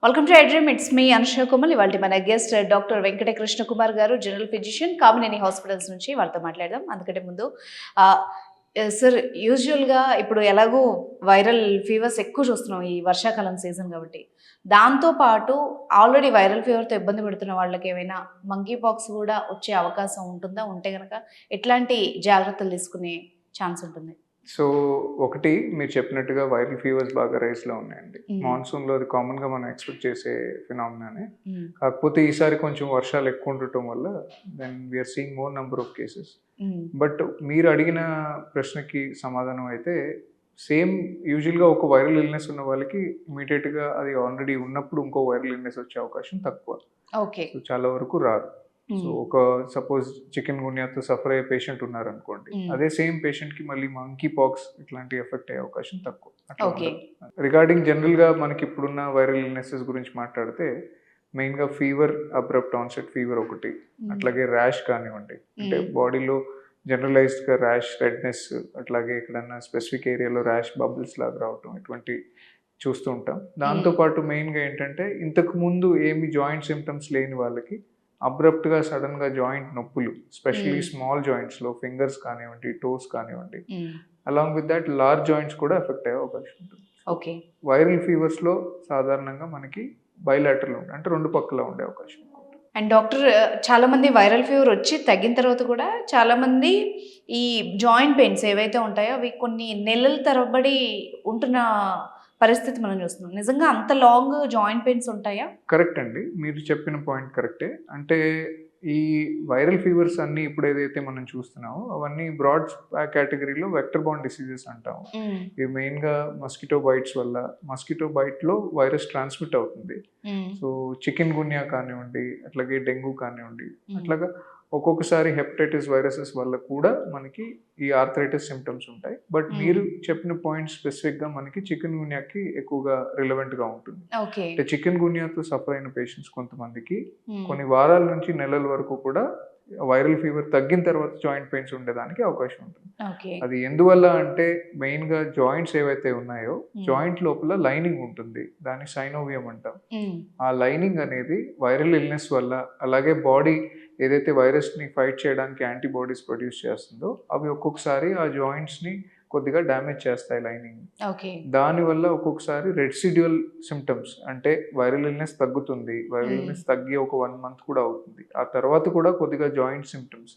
Welcome to iDream. It's me Anusha Kumal. ఇవాళ మన guest doctor Venkata Krishna Kumar garu, general physician, Kamineni hospitals నుంచి. వాళ్ళతో మాట్లాడదాం. అందుకంటే ముందు సార్, యూజువల్గా ఇప్పుడు ఎలాగో వైరల్ ఫీవర్స్ ఎక్కువ చూస్తున్నాం ఈ వర్షాకాలం సీజన్ కాబట్టి, దాంతోపాటు ఆల్రెడీ వైరల్ ఫీవర్తో ఇబ్బంది పడుతున్న వాళ్ళకి ఏమైనా మంకీ పాక్స్ కూడా వచ్చే అవకాశం ఉంటుందా? ఉంటే కనుక ఎట్లాంటి జాగ్రత్తలు తీసుకునే ఛాన్స్ ఉంటుంది? సో ఒకటి మీరు చెప్పినట్టుగా వైరల్ ఫీవర్స్ బాగా రైస్లో ఉన్నాయండి. మాన్సూన్లో అది కామన్గా మనం ఎక్స్పెక్ట్ చేసే ఫినామినానే. కాకపోతే ఈసారి కొంచెం వర్షాలు ఎక్కువ ఉండటం వల్ల then we're seeing more number of cases. But మీరు అడిగిన ప్రశ్నకి సమాధానం అయితే సేమ్ యూజువల్గా ఒక వైరల్ ఇల్నెస్ ఉన్న వాళ్ళకి ఇమీడియట్గా అది ఆల్రెడీ ఉన్నప్పుడు ఇంకో వైరల్ ఇల్నెస్ వచ్చే అవకాశం తక్కువ. ఓకే. సో చాలా వరకు రాదు. సో ఒక సపోజ్ చికెన్ గున్యాతో సఫర్ అయ్యే పేషెంట్ ఉన్నారనుకోండి, అదే సేమ్ పేషెంట్ కి మళ్ళీ మంకీ పాక్స్ ఇట్లాంటి ఎఫెక్ట్ అయ్యే అవకాశం తక్కువ. రిగార్డింగ్ జనరల్ గా మనకి ఇప్పుడున్న వైరల్ ఇల్నెసెస్ గురించి మాట్లాడితే మెయిన్ గా ఫీవర్, అబ్రప్ట్ ఆన్సెట్ ఫీవర్ ఒకటి, అట్లాగే ర్యాష్ కానివ్వండి, అంటే బాడీలో జనరలైజ్డ్ గా ర్యాష్, రెడ్నెస్, అట్లాగే ఎక్కడన్నా స్పెసిఫిక్ ఏరియాలో ర్యాష్ బబుల్స్ లాగా రావటం, ఇటువంటి చూస్తూ ఉంటాం. దాంతోపాటు మెయిన్గా ఏంటంటే ఇంతకు ముందు ఏమి జాయింట్ సిమ్టమ్స్ లేని వాళ్ళకి అబ్రప్ట్గా సడన్గా జాయింట్ నొప్పులు, స్పెషల్లీ స్మాల్ జాయింట్స్లో ఫింగర్స్ కానివ్వండి, టోస్ కానివ్వండి, along with that large joints కూడా ఎఫెక్ట్ అయ్యే అవకాశం ఉంటుంది. ఓకే. వైరల్ ఫీవర్స్లో సాధారణంగా మనకి బైలాటరల్ ఉంటాయి, అంటే రెండు పక్కల ఉండే అవకాశం. అండ్ డాక్టర్, చాలా మంది వైరల్ ఫీవర్ వచ్చి తగ్గిన తర్వాత కూడా చాలా మంది ఈ జాయింట్ పెయిన్స్ ఏవైతే ఉంటాయో అవి కొన్ని నెలల తరబడి ఉంటున్న పరిస్థితి మనం చూస్తున్నాం. నిజంగా అంత లాంగ్ జాయింట్ పెయిన్స్ ఉంటాయా? కరెక్ట్ అండి, మీరు చెప్పిన పాయింట్ కరెక్టే. అంటే ఈ వైరల్ ఫీవర్స్ అన్ని ఇప్పుడు ఏదైతే మనం చూస్తున్నామో అవన్నీ బ్రాడ్ కేటగిరీలో వెక్టర్ బాండ్ డిసీజెస్ అంటాము. ఇవి మెయిన్గా మస్కిటో బైట్స్ వల్ల, మస్కిటో బైట్లో వైరస్ ట్రాన్స్మిట్ అవుతుంది. సో చికెన్ గున్యా కానివ్వండి, అట్లాగే డెంగ్యూ కానివ్వండి, అట్లాగా ఒక్కొక్కసారి హెపటైటిస్ వైరసెస్ వల్ల కూడా మనకి ఈ ఆర్థరైటిస్ సిమ్టమ్స్ ఉంటాయి. బట్ మీరు చెప్పిన పాయింట్ స్పెసిఫిక్గా మనకి చికెన్ గున్యాకి ఎక్కువగా రిలవెంట్గా ఉంటుంది. అంటే చికెన్ గున్యాతో సఫర్ అయిన పేషెంట్స్ కొంతమందికి కొన్ని వారాల నుంచి నెలల వరకు కూడా వైరల్ ఫీవర్ తగ్గిన తర్వాత జాయింట్ పెయిన్స్ ఉండేదానికి అవకాశం ఉంటుంది. అది ఎందువల్ల అంటే మెయిన్గా జాయింట్స్ ఏవైతే ఉన్నాయో జాయింట్ లోపల లైనింగ్ ఉంటుంది, దాన్ని సైనోవియం అంటాం. ఆ లైనింగ్ అనేది వైరల్ ఇల్నెస్ వల్ల, అలాగే బాడీ ఏదైతే వైరస్ని ఫైట్ చేయడానికి యాంటీబాడీస్ ప్రొడ్యూస్ చేస్తుందో అవి ఒక్కొక్కసారి ఆ జాయింట్స్ని కొద్దిగా డ్యామేజ్ చేస్తాయి లైనింగ్. దానివల్ల ఒక్కొక్కసారి రెసిడ్యువల్ సిమ్టమ్స్, అంటే వైరల్ ఇల్నెస్ తగ్గుతుంది, వైరల్ ఇల్నెస్ తగ్గి ఒక 1 month కూడా అవుతుంది, ఆ తర్వాత కూడా కొద్దిగా జాయింట్ సిమ్టమ్స్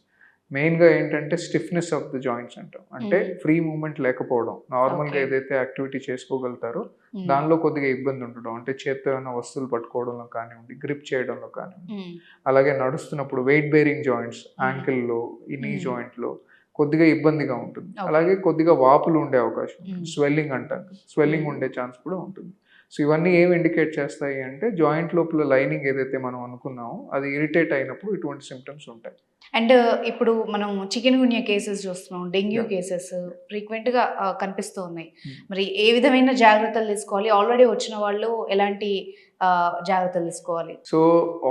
మెయిన్గా ఏంటంటే స్టిఫ్నెస్ ఆఫ్ ద జాయింట్స్ అంటాం. అంటే ఫ్రీ మూమెంట్ లేకపోవడం, నార్మల్గా ఏదైతే యాక్టివిటీ చేసుకోగలుగుతారో దానిలో కొద్దిగా ఇబ్బంది ఉండడం, అంటే చేత్తో ఏమైనా వస్తువులు పట్టుకోవడంలో కానివ్వండి, గ్రిప్ చేయడంలో కానివ్వండి, అలాగే నడుస్తున్నప్పుడు వెయిట్ బేరింగ్ జాయింట్స్, యాంకిల్లో, ఈ నీ జాయింట్లో కొద్దిగా ఇబ్బందిగా ఉంటుంది. అలాగే కొద్దిగా వాపులు ఉండే అవకాశం, స్వెల్లింగ్ అంటారు, స్వెల్లింగ్ ఉండే ఛాన్స్ కూడా ఉంటుంది. సో ఇవన్నీ ఏమి ఇండికేట్ చేస్తాయి అంటే జాయింట్ లోపల లైనింగ్ ఏదైతే మనం అనుకున్నామో అది ఇరిటేట్ అయినప్పుడు ఇటువంటి సిమ్టమ్స్ ఉంటాయి. అండ్ ఇప్పుడు మనం చికెన్ గున్యా కేసెస్ చూస్తున్నాం, డెంగ్యూ కేసెస్ ఫ్రీక్వెంట్గా కనిపిస్తూ ఉన్నాయి. మరి ఏ విధమైన జాగ్రత్తలు తీసుకోవాలి? ఆల్రెడీ వచ్చిన వాళ్ళు ఎలాంటి జాగ్రత్తలు తీసుకోవాలి? సో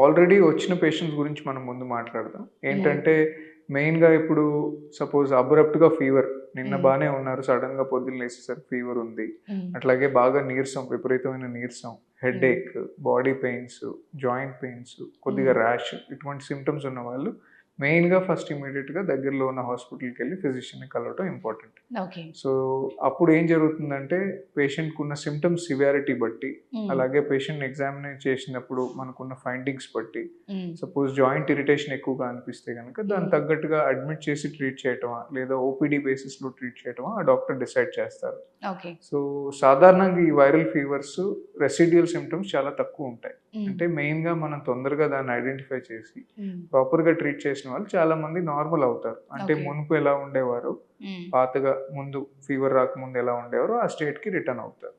ఆల్రెడీ వచ్చిన పేషెంట్స్ గురించి మనం ముందు మాట్లాడదాం. ఏంటంటే మెయిన్గా ఇప్పుడు సపోజ్ అబ్రప్ట్గా ఫీవర్, నిన్న బాగానే ఉన్నారు, సడన్గా పొద్దున్న లేచేసరికి ఫీవర్ ఉంది, అట్లాగే బాగా నీరసం, విపరీతమైన నీరసం, headache, body pains, joint pains, కొద్దిగా ర్యాష్, ఇటువంటి సిమ్టమ్స్ ఉన్న వాళ్ళు మెయిన్గా ఫస్ట్ ఇమీడియట్గా దగ్గరలో ఉన్న హాస్పిటల్కి వెళ్ళి ఫిజిషియన్ని కలవటం ఇంపార్టెంట్. సో అప్పుడు ఏం జరుగుతుందంటే పేషెంట్కి ఉన్న సిమ్టమ్స్ సివియారిటీ బట్టి, అలాగే పేషెంట్ ఎగ్జామినేట్ చేసినప్పుడు మనకున్న ఫైండింగ్స్ బట్టి, సపోజ్ జాయింట్ ఇరిటేషన్ ఎక్కువగా అనిపిస్తే కనుక దానికి తగ్గట్టుగా అడ్మిట్ చేసి ట్రీట్ చేయటమా లేదా ఓపీడీ బేసిస్లో ట్రీట్ చేయటమా ఆ డాక్టర్ డిసైడ్ చేస్తారు. సో సాధారణంగా ఈ వైరల్ ఫీవర్స్ రెసిడ్యువల్ సిమ్టమ్స్ చాలా తక్కువ ఉంటాయి. అంటే మెయిన్గా మనం తొందరగా దాన్ని ఐడెంటిఫై చేసి ప్రాపర్గా ట్రీట్ చేసిన వాళ్ళు చాలా మంది నార్మల్ అవుతారు. అంటే మునుపు ఎలా ఉండేవారు, పాతగా ముందు ఫీవర్ రాకముందు ఎలా ఉండేవారో ఆ స్టేట్కి రిటర్న్ అవుతారు.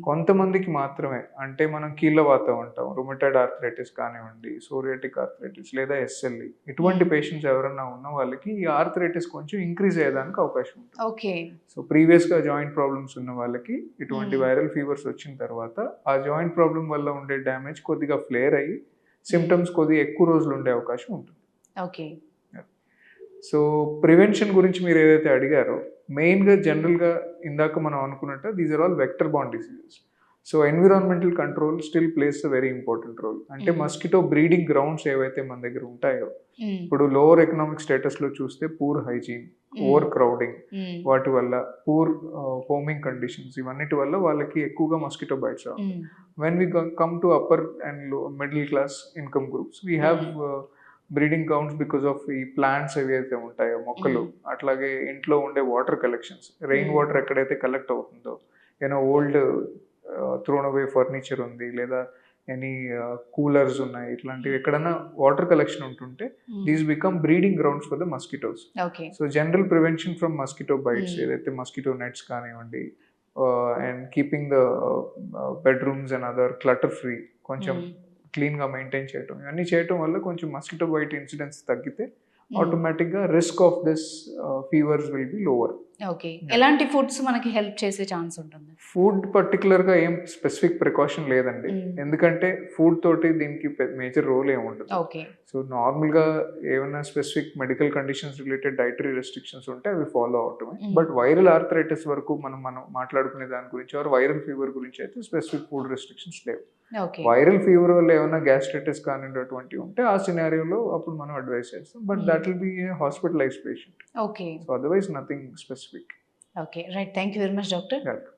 కొంతమందికి మాత్రమే, అంటే మనం కీళ్ళవాతం అంటాం, రుమటాయిడ్ ఆర్థరైటిస్ కానివ్వండి, సోరియాటిక్ ఆర్థరైటిస్ లేదా ఎస్ఎల్ఈ, ఇటువంటి పేషెంట్స్ ఎవరన్నా ఉన్న వాళ్ళకి ఈ ఆర్థరైటిస్ కొంచెం ఇంక్రీజ్ అయ్యేదానికి అవకాశం ఉంటుంది. సో ప్రీవియస్గా జాయింట్ ప్రాబ్లమ్స్ ఉన్న వాళ్ళకి ఇటువంటి వైరల్ ఫీవర్స్ వచ్చిన తర్వాత ఆ జాయింట్ ప్రాబ్లం వల్ల ఉండే డ్యామేజ్ కొద్దిగా ఫ్లేర్ అయ్యి సిమ్టమ్స్ కొద్దిగా ఎక్కువ రోజులు ఉండే అవకాశం ఉంటుంది. సో ప్రివెన్షన్ గురించి మీరు ఏదైతే అడిగారో మెయిన్గా జనరల్గా ఇందాక మనం అనుకున్నట్టు దీస్ ఆర్ ఆల్ వెక్టర్ బాండ్ diseases. So environmental control still plays a very important role. అంటే మస్కిటో బ్రీడింగ్ గ్రౌండ్స్ ఏవైతే మన దగ్గర ఉంటాయో, ఇప్పుడు లోవర్ ఎకనామిక్ స్టేటస్లో చూస్తే పూర్ హైజీన్, ఓవర్ క్రౌడింగ్, వాటి వల్ల పూర్ హోమింగ్ కండిషన్స్, ఇవన్నిటి వల్ల వాళ్ళకి ఎక్కువగా మస్కిటో బైట్స్ అవుతాయి. When we come to upper and middle class income groups, we have breeding grounds because of ఈ ప్లాంట్స్ ఏవైతే ఉంటాయో మొక్కలు, అట్లాగే ఇంట్లో ఉండే వాటర్ కలెక్షన్స్, రెయిన్ వాటర్ ఎక్కడైతే కలెక్ట్ అవుతుందో, ఓల్డ్ థ్రోన్ అవే ఫర్నిచర్ ఉంది, లేదా ఎనీ కూలర్స్ ఉన్నాయి, ఇట్లాంటివి ఎక్కడైనా వాటర్ కలెక్షన్ ఉంటుంటే these become breeding grounds for the mosquitoes. So general prevention from mosquito bites, ఏదైతే మస్కిటో నెట్స్ కానివ్వండి, and keeping the bedrooms and other clutter free, కొంచెం క్లీన్గా మెయింటైన్ చేయటం, ఇవన్నీ చేయటం వల్ల కొంచెం మస్కిటో బైట్ ఇన్సిడెన్స్ తగ్గితే ఆటోమేటిక్గా risk of this fevers will be lower. Okay, ఎలాంటి ఫుడ్స్ మనకి హెల్ప్ చేసే ఛాన్స్ ఉంటుంది? ఫుడ్ పర్టికులర్గా ఏం స్పెసిఫిక్ ప్రికాషన్ లేదండి, ఎందుకంటే ఫుడ్ తోటి దీనికి మేజర్ రోల్ ఏమి ఉండదు. ఓకే, సో నార్మల్గా ఏమైనా specific medical conditions related dietary restrictions ఉంటే అవి ఫాలో అవటమే. బట్ వైరల్ ఆర్థరైటిస్ వరకు మనం మాట్లాడుకునే దాని గురించి, ఆర్ వైరల్ ఫీవర్ గురించి అయితే స్పెసిఫిక్ ఫుడ్ రెస్ట్రిక్షన్స్ లేవు. వైరల్ ఫీవర్ వల్ల ఏమైనా గ్యాస్ట్రైటిస్ కానిటువంటివి ఉంటే ఆ సినారియోలో అప్పుడు మనం అడ్వైస్ చేస్తాం, but that will be A hospitalised patient. Okay, so otherwise nothing specific. Okay, right. Thank you very much doctor. Welcome.